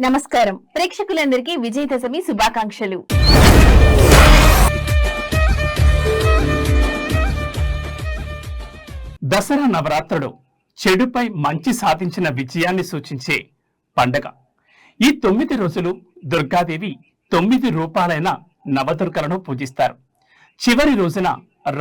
నమస్కారం ప్రేక్షకులందరికీ విజయదశమి శుభాకాంక్షలు. దసరా నవరాత్రులు చెడుపై మంచి సాధించిన విజయాన్ని సూచించే పండగ. ఈ 9 రోజులు దుర్గాదేవి 9 రూపాలైన నవదుర్గలను పూజిస్తారు. చివరి రోజున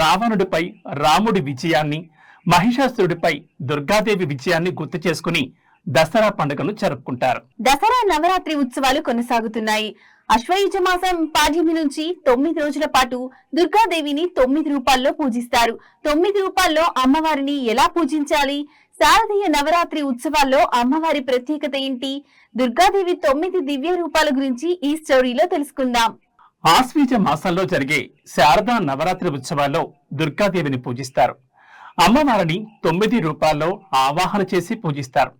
రావణుడిపై రాముడి విజయాన్ని, మహిషాసురుడిపై దుర్గాదేవి విజయాన్ని గుర్తు చేసుకుని దసరా పండుగను జరుపుకుంటారు. దసరా నవరాత్రి ఉత్సవాలు కొనసాగుతున్నాయి. అశ్వయుజ మాసం పాడ్యమి నుంచి 9 రోజుల పాటు దుర్గాదేవిని 9 రూపాల్లో పూజిస్తారు. 9 రూపాల్లో అమ్మవారిని ఎలా పూజించాలి? శారదీయ నవరాత్రి ఉత్సవాల్లో అమ్మవారి ప్రత్యేకత ఏంటి? దుర్గాదేవి 9 దివ్య రూపాల గురించి ఈ స్టోరీలో తెలుసుకుందాం. ఆశ్వీజ మాసంలో జరిగే శారదా నవరాత్రి ఉత్సవాల్లో దుర్గాదేవిని పూజిస్తారు. అమ్మవారిని 9 రూపాల్లో ఆవాహన చేసి పూజిస్తారు.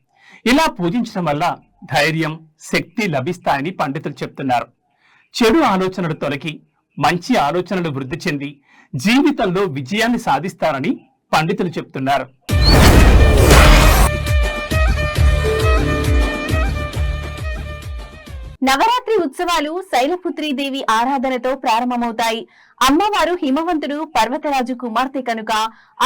ఇలా పూజించడం వల్ల ధైర్యం, శక్తి లభిస్తాయని పండితులు చెప్తున్నారు. చెడు ఆలోచనలు తొలగి మంచి ఆలోచనలు వృద్ధి చెంది జీవితంలో విజయాన్ని సాధిస్తారని పండితులు చెప్తున్నారు. నవరాత్రి ఉత్సవాలు శైలపుత్రీదేవి ఆరాధనతో ప్రారంభమవుతాయి. అమ్మవారు హిమవంతుడు పర్వతరాజు కుమార్తె కనుక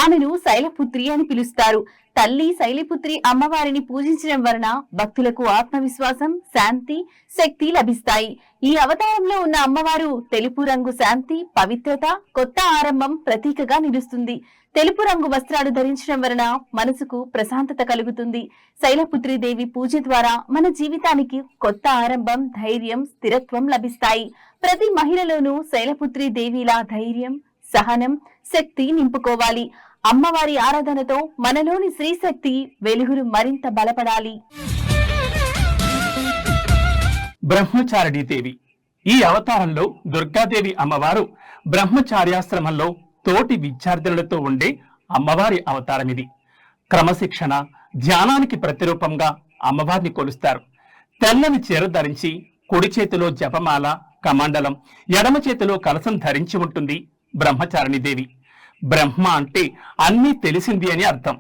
ఆమెను శైలపుత్రి అని పిలుస్తారు. తల్లి శైలపుత్రి అమ్మవారిని పూజించడం వలన భక్తులకు ఆత్మవిశ్వాసం, శాంతి, శక్తి లభిస్తాయి. ఈ అవతారంలో ఉన్న అమ్మవారు తెలుపు రంగు శాంతి, పవిత్రత, కొత్త ఆరంభం ప్రతీకగా నిలుస్తుంది. తెలుపు రంగు వస్త్రాలు ధరించడం వలన మనసుకు ప్రశాంతత కలుగుతుంది. శైలపుత్రీదేవి పూజ ద్వారా మన జీవితానికి కొత్త ఆరంభం, ధైర్యం, స్థిరత్వం లభిస్తాయి. ప్రతి మహిళలోనూ శైలపుత్రీదేవిలా ధైర్యం, సహనం, శక్తి నింపుకోవాలి. అమ్మవారి ఆరాధనతో మనలోని శ్రీశక్తి వెలుగులు మరింత బలపడాలి. బ్రహ్మచారిణీ దేవి. ఈ అవతారంలో దుర్గాదేవి అమ్మవారు బ్రహ్మచార్యాశ్రమంలో తోటి విద్యార్థులతో ఉండే అమ్మవారి అవతారం ఇది. క్రమశిక్షణ, ధ్యానానికి ప్రతిరూపంగా అమ్మవారిని కొలుస్తారు. తెల్లని చీర ధరించి కుడి చేతిలో జపమాల, కమండలం, ఎడమ చేతిలో కలశం ధరించి ఉంటుంది బ్రహ్మచారిణీ దేవి. బ్రహ్మ అంటే అన్నీ తెలిసింది అని అర్థం.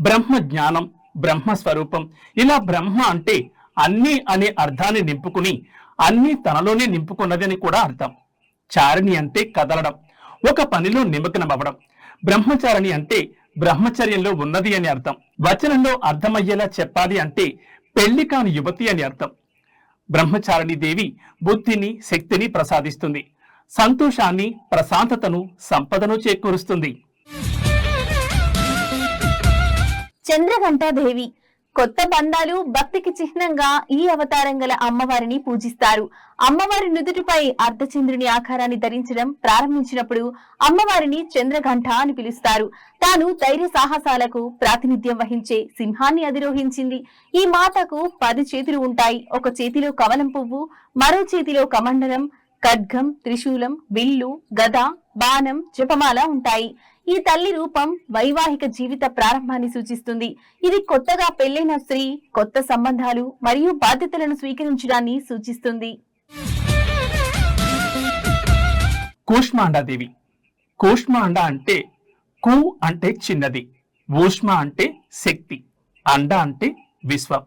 బ్రహ్మ జ్ఞానం, బ్రహ్మ స్వరూపం. ఇలా బ్రహ్మ అంటే అన్నీ అనే అర్థాన్ని నింపుకుని అన్నీ తనలోనే నింపుకున్నదని కూడా అర్థం. చారిణి అంటే కదలడం, ఒక పనిలో నిమగ్నమవ్వడం. బ్రహ్మచారిణి అంటే బ్రహ్మచర్యంలో ఉన్నది అని అర్థం. వచనంలో అర్థమయ్యేలా చెప్పాలి అంటే పెళ్లి కాని యువతి అని అర్థం. బ్రహ్మచారిణీ దేవి బుద్ధిని, శక్తిని ప్రసాదిస్తుంది. సంతోషాన్ని, ప్రశాంతతను, సంపదను చేకూరుస్తుంది. చంద్రఘంటాదేవి. కొత్త బంధాలు, భక్తికి చిహ్నంగా ఈ అవతారం గల అమ్మవారిని పూజిస్తారు. అమ్మవారి నుదుటిపై అర్ధచంద్రుని ఆకారాన్ని ధరించడం ప్రారంభించినప్పుడు అమ్మవారిని చంద్రఘంట అని పిలుస్తారు. తాను ధైర్య సాహసాలకు ప్రాతినిధ్యం వహించే సింహాన్ని అధిరోహించింది. ఈ మాతకు 10 చేతులు ఉంటాయి. ఒక చేతిలో కమలం పువ్వు, మరో చేతిలో కమండలం, ఖడ్గం, త్రిశూలం, విల్లు, గద, బాణం, జపమాల ఉంటాయి. ఈ తల్లి రూపం వైవాహిక జీవిత ప్రారంభాన్ని సూచిస్తుంది. ఇది కొత్తగా పెళ్లైన స్త్రీ కొత్త సంబంధాలు మరియు బాధ్యతలను స్వీకరించడాన్ని సూచిస్తుంది. కూష్మాండాదేవి. కూష్మాండ అంటే కు అంటే చిన్నది, ఊష్మ అంటే శక్తి, అండ అంటే విశ్వం.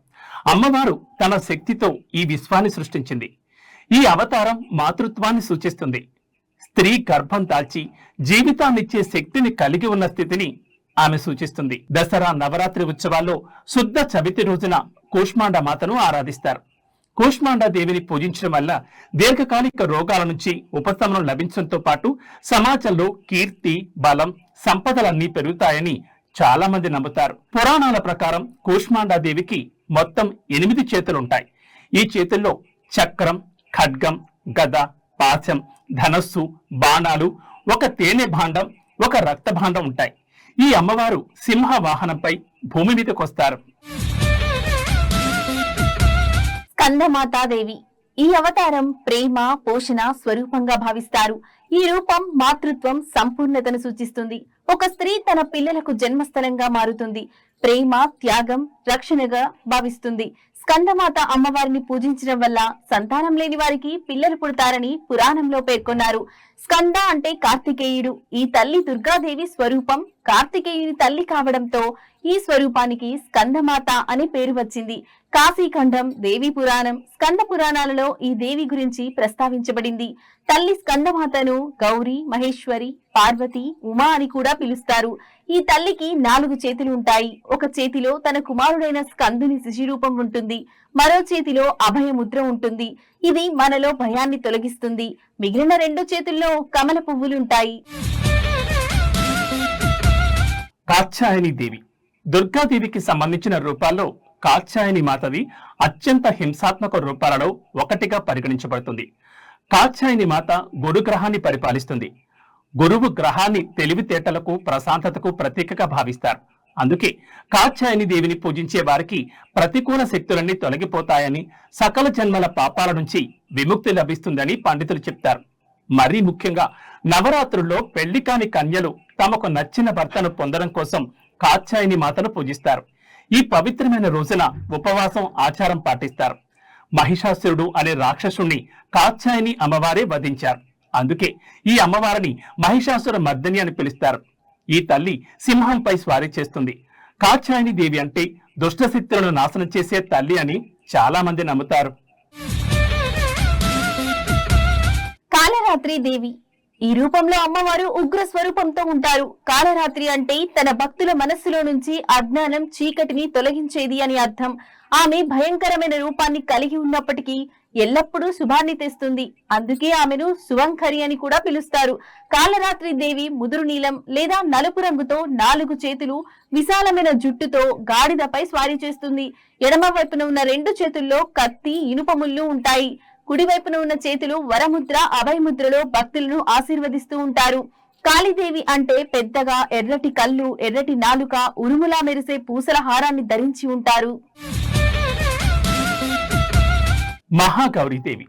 అమ్మవారు తన శక్తితో ఈ విశ్వాన్ని సృష్టించింది. ఈ అవతారం మాతృత్వాన్ని సూచిస్తుంది. స్త్రీ గర్భం దాల్చి జీవితాన్నిచ్చే శక్తిని కలిగి ఉన్న స్థితిని ఆమె సూచిస్తుంది. దసరా నవరాత్రి ఉత్సవాల్లో శుద్ధ చవితి రోజున కూష్మాండ మాతను ఆరాధిస్తారు. కూష్మాండ దేవిని పూజించడం వల్ల దీర్ఘకాలిక రోగాల నుంచి ఉపశమనం లభించడంతో పాటు సమాజంలో కీర్తి, బలం, సంపదలన్నీ పెరుగుతాయని చాలా మంది నమ్ముతారు. పురాణాల ప్రకారం కూష్మాండ దేవికి మొత్తం 8 చేతులుంటాయి. ఈ చేతుల్లో చక్రం, ఖడ్గం, గద, పాశం, ధనస్సు, బాణాలు, ఒక తేనె భాండం, ఒక రక్త భాండం ఉంటాయి. ఈ అమ్మవారు సింహ వాహనంపై భూమి మీదకి వస్తారు. స్కందమాతాదేవి. ఈ అవతారం ప్రేమ, పోషణ స్వరూపంగా భావిస్తారు. ఈ రూపం మాతృత్వం, సంపూర్ణతను సూచిస్తుంది. ఒక స్త్రీ తన పిల్లలకు జన్మస్థలంగా మారుతుంది. ప్రేమ, త్యాగం, రక్షణగా భావిస్తుంది. స్కందమాత అమ్మవారిని పూజించడం వల్ల సంతానం లేని వారికి పిల్లలు పుడతారని పురాణంలో పేర్కొన్నారు. స్కంద అంటే కార్తికేయుడు. ఈ తల్లి దుర్గాదేవి స్వరూపం. కార్తికేయుని తల్లి కావడంతో ఈ స్వరూపానికి స్కందమాత అనే పేరు వచ్చింది. కాశీఖండం, దేవి పురాణం, స్కంద పురాణాలలో ఈ దేవి గురించి ప్రస్తావించబడింది. తల్లి స్కందమాతను గౌరీ, మహేశ్వరి, పార్వతి, ఉమా అని కూడా పిలుస్తారు. ఈ తల్లికి 4 చేతులు ఉంటాయి. ఒక చేతిలో తన కుమారుడైన స్కందుని శిశురూపం ఉంటుంది. మరో చేతిలో అభయముద్ర ఉంటుంది. ఇది మనలో భయాన్ని తొలగిస్తుంది. మిగిలిన 2 చేతుల్లో కమల పువ్వులుంటాయి. కాత్యాయని దేవి దుర్గాదేవికి సంబంధించిన రూపాల్లో కాత్యాయని మాతది అత్యంత హింసాత్మక రూపాలలో ఒకటిగా పరిగణించబడుతుంది. కాత్యాయని మాత గురు గ్రహాన్ని పరిపాలిస్తుంది. గురువు గ్రహాన్ని తెలివితేటలకు, ప్రశాంతతకు ప్రతీకగా భావిస్తారు. అందుకే కాత్యాయని దేవిని పూజించే వారికి ప్రతికూల శక్తులన్నీ తొలగిపోతాయని, సకల జన్మల పాపాల నుంచి విముక్తి లభిస్తుందని పండితులు చెప్తారు. మరీ ముఖ్యంగా నవరాత్రుల్లో పెళ్లి కాని కన్యలు తమకు నచ్చిన భర్తను పొందడం కోసం కాత్యాయని మాతను పూజిస్తారు. ఈ పవిత్రమైన రోజున ఉపవాసం, ఆచారం పాటిస్తారు. మహిషాసురుడు అనే రాక్షసుణ్ణి కాత్యాయని అమ్మవారే వధించారు. అందుకే ఈ అమ్మవారిని మహిషాసుర మర్దిని అని పిలుస్తారు. ఈ తల్లి సింహంపై స్వారీ చేస్తుంది. కాత్యాయని దేవి అంటే దుష్టశక్తులను నాశనం చేసే తల్లి అని చాలా మంది నమ్ముతారు. కాలరాత్రి దేవి ఈ రూపంలో అమ్మవారు ఉగ్ర స్వరూపంతో ఉంటారు. కాలరాత్రి అంటే తన భక్తుల మనస్సులో నుంచి అజ్ఞానం, చీకటిని తొలగించేది అని అర్థం. ఆమె భయంకరమైన రూపాన్ని కలిగి ఉన్నప్పటికీ ఎల్లప్పుడూ శుభాన్ని తెస్తుంది. అందుకే ఆమెను శుభంకరి అని కూడా పిలుస్తారు. కాలరాత్రి దేవి ముదురు నీలం లేదా నలుపు రంగుతో 4 చేతులు, విశాలమైన జుట్టుతో గాడిదపై స్వారీ చేస్తుంది. ఎడమ వైపున ఉన్న 2 చేతుల్లో కత్తి, ఇనుప ముళ్ళు ఉంటాయి. కుడివైపున ఉన్న చేతులు వరముద్ర, అభయముద్రలో భక్తులను ఆశీర్వదిస్తూ ఉంటారు. కాళీదేవి అంటే పెద్దగా ఎర్రటి కళ్ళు, ఎర్రటి నాలుక, ఉరుములా మెరిసే పూసల హారాన్ని ధరించి ఉంటారు. మహాగౌరీదేవి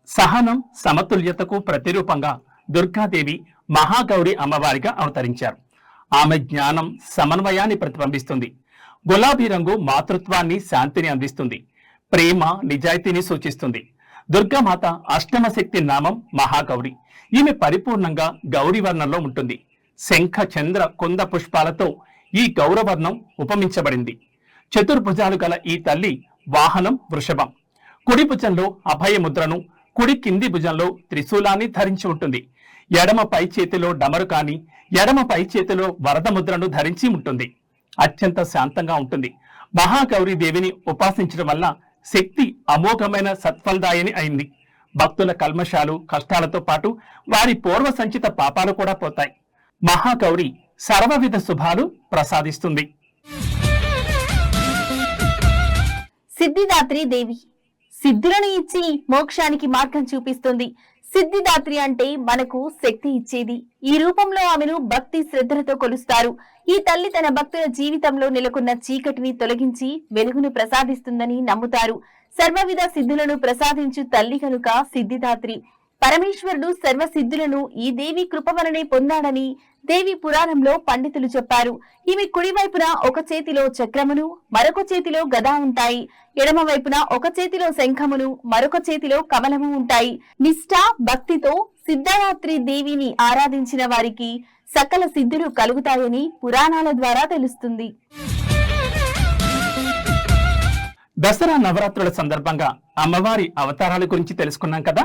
సహనం, సమతుల్యతకు ప్రతిరూపంగా దుర్గాదేవి మహాగౌరి అమ్మవారిగా అవతరించారు. ఆమె జ్ఞానం, సమన్వయాన్ని ప్రతిబింబిస్తుంది. గులాబీ రంగు మాతృత్వాన్ని, శాంతిని అందిస్తుంది. ప్రేమ, నిజాయితీని సూచిస్తుంది. దుర్గామాత అష్టమ శక్తి నామం మహాగౌరి. ఈమె పరిపూర్ణంగా గౌరీ వర్ణంలో ఉంటుంది. శంఖ, చంద్ర, కుంద పుష్పాలతో ఈ గౌరవర్ణం ఉపమించబడింది. చతుర్భుజాలు గల ఈ తల్లి వాహనం వృషభం. కుడి భుజంలో అభయముద్రను, కుడి కింది భుజంలో త్రిశూలాన్ని ధరించి ఉంటుంది. ఎడమ పై చేతిలో డమరుకాని, ఎడమ పై చేతిలో వరద ముద్రను ధరించి ఉంటుంది. అత్యంత శాంతంగా ఉంటుంది. మహాగౌరీ దేవిని ఉపాసించడం వల్ల శక్తి అమోఘమైన సత్ఫలదాయని అయింది. భక్తుల కల్మషాలు, కష్టాలతో పాటు వారి పూర్వ సంచిత పాపాలు కూడా పోతాయి. మహాగౌరి సర్వవిధ శుభాలు ప్రసాదిస్తుంది. సిద్ధిదాత్రి దేవి సిద్ధులను ఇచ్చి మోక్షానికి మార్గం చూపిస్తుంది. సిద్ధిదాత్రి అంటే మనకు శక్తి ఇచ్చేది. ఈ రూపంలో ఆమెను భక్తి శ్రద్ధలతో కొలుస్తారు. ఈ తల్లి తన భక్తుల జీవితంలో నెలకొన్న చీకటిని తొలగించి వెలుగును ప్రసాదిస్తుందని నమ్ముతారు. సర్వవిధ సిద్ధులను ప్రసాదించు తల్లి కనుక సిద్ధిదాత్రి. పరమేశ్వరుడు సర్వ సిద్ధులను ఈ దేవి కృప వలనే పొందాడని దేవి పురాణంలో పండితులు చెప్పారు. ఈమె కుడివైపున ఒక చేతిలో చక్రమును, మరొక చేతిలో గదా ఉంటాయి. ఎడమ వైపున ఒక చేతిలో శంఖమును, మరొక చేతిలో కమలము ఉంటాయి. నిష్ఠ, భక్తితో సిద్ధదాత్రి దేవిని ఆరాధించిన వారికి సకల సిద్ధులు కలుగుతాయని పురాణాల ద్వారా తెలుస్తుంది. దసరా నవరాత్రుల సందర్భంగా అమ్మవారి అవతారాల గురించి తెలుసుకున్నాం కదా.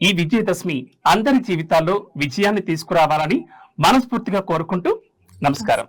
ఈ విజయదశమి అందరి జీవితాల్లో విజయాన్ని తీసుకురావాలని మనస్ఫూర్తిగా కోరుకుంటూ నమస్కారం.